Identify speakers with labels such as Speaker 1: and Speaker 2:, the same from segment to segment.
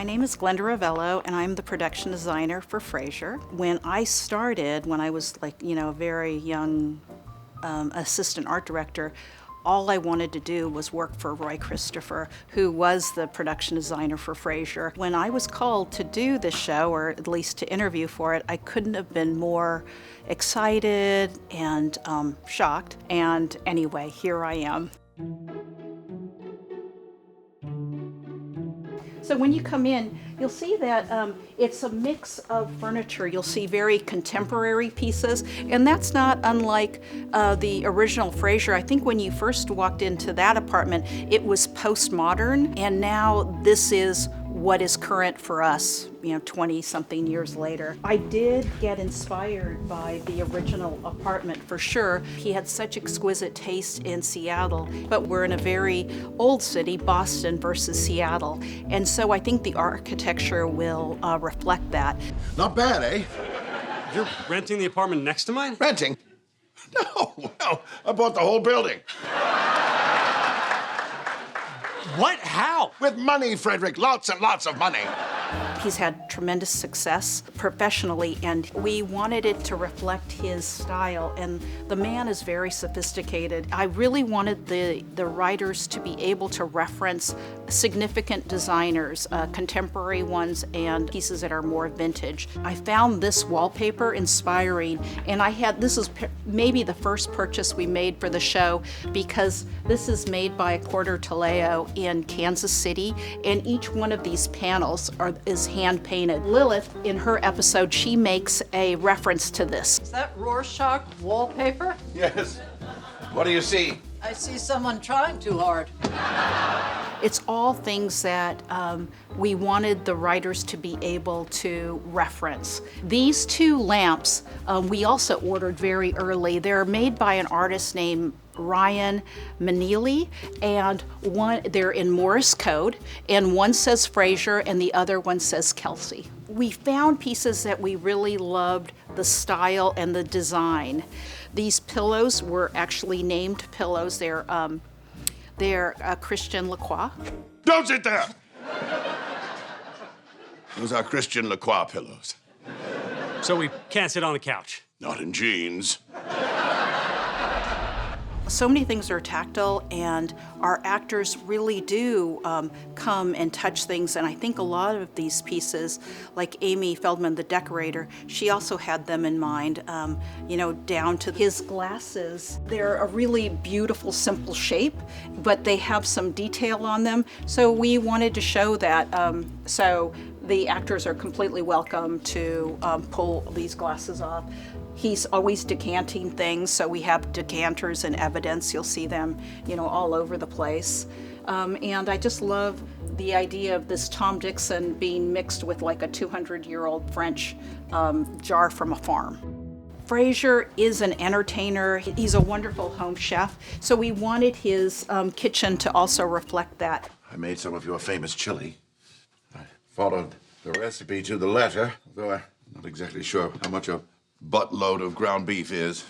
Speaker 1: My name is Glenda Rovello, and I'm the production designer for Frasier. When I started, when I was a very young assistant art director, all I wanted to do was work for Roy Christopher, who was the production designer for Frasier. When I was called to do this show, or at least to interview for it, I couldn't have been more excited and shocked. And anyway, here I am. So when you come in, you'll see that it's a mix of furniture. You'll see very contemporary pieces, and that's not unlike the original Frasier. I think when you first walked into that apartment, it was postmodern, and now this is what is current for us, 20-something years later. I did get inspired by the original apartment for sure. He had such exquisite taste in Seattle, but we're in a very old city, Boston versus Seattle. And so I think the architecture will reflect that.
Speaker 2: Not bad, eh?
Speaker 3: You're renting the apartment next to mine?
Speaker 2: Renting? No, well, I bought the whole building.
Speaker 3: What? How?
Speaker 2: With money, Frederick. Lots and lots of money.
Speaker 1: He's had tremendous success professionally, and we wanted it to reflect his style, and the man is very sophisticated. I really wanted the writers to be able to reference significant designers, contemporary ones and pieces that are more vintage. I found this wallpaper inspiring, and this is maybe the first purchase we made for the show, because this is made by a Corder Taleo in Kansas City, and each one of these panels is hand painted. Lilith, in her episode, she makes a reference to this.
Speaker 4: Is that Rorschach wallpaper?
Speaker 2: Yes. What do you see?
Speaker 4: I see someone trying too hard.
Speaker 1: It's all things that we wanted the writers to be able to reference. These two lamps we also ordered very early. They're made by an artist named Ryan Manili, and they're in Morse code, and one says Frasier and the other one says Kelsey. We found pieces that we really loved, the style and the design. These pillows were actually named pillows. They're Christian Lacroix.
Speaker 2: Don't sit there! Those are Christian Lacroix pillows.
Speaker 3: So we can't sit on the couch?
Speaker 2: Not in jeans.
Speaker 1: So many things are tactile, and our actors really do come and touch things, and I think a lot of these pieces, like Amy Feldman, the decorator, she also had them in mind, down to his glasses. They're a really beautiful, simple shape, but they have some detail on them, so we wanted to show that. So the actors are completely welcome to pull these glasses off. He's always decanting things, so we have decanters and evidence. You'll see them, all over the place. And I just love the idea of this Tom Dixon being mixed with like a 200-year-old French jar from a farm. Frasier is an entertainer. He's a wonderful home chef, so we wanted his kitchen to also reflect that.
Speaker 2: I made some of your famous chili. I followed the recipe to the letter, though I'm not exactly sure how much a buttload of ground beef is.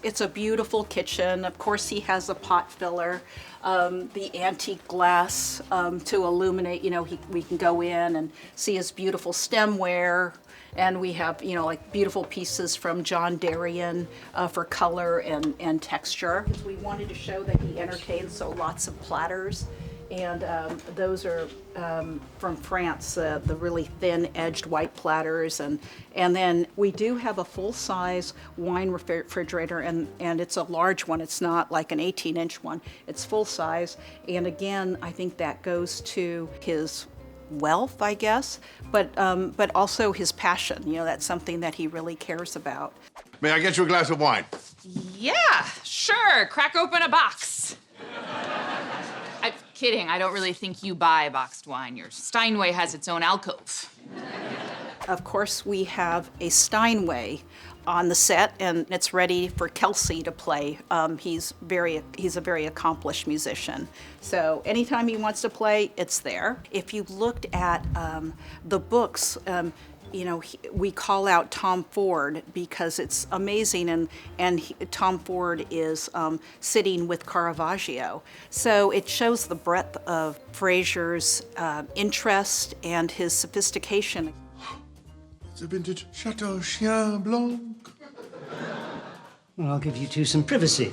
Speaker 1: It's a beautiful kitchen. Of course, he has a pot filler, the antique glass to illuminate. We can go in and see his beautiful stemware, and we have beautiful pieces from John Darien for color and texture. We wanted to show that he entertains, so lots of platters. And those are from France, the really thin-edged white platters. And then we do have a full-size wine refrigerator, and it's a large one. It's not like an 18-inch one. It's full-size. And again, I think that goes to his wealth, I guess, but also his passion. That's something that he really cares about.
Speaker 2: May I get you a glass of wine?
Speaker 5: Yeah, sure. Crack open a box. I'm kidding. I don't really think you buy boxed wine. Your Steinway has its own alcove.
Speaker 1: Of course, we have a Steinway on the set, and it's ready for Kelsey to play. He's a very accomplished musician. So anytime he wants to play, it's there. If you looked at the books, we call out Tom Ford because it's amazing, and Tom Ford is sitting with Caravaggio. So it shows the breadth of Frasier's interest and his sophistication.
Speaker 2: It's a vintage Chateau Chien Blanc.
Speaker 6: Well, I'll give you two some privacy.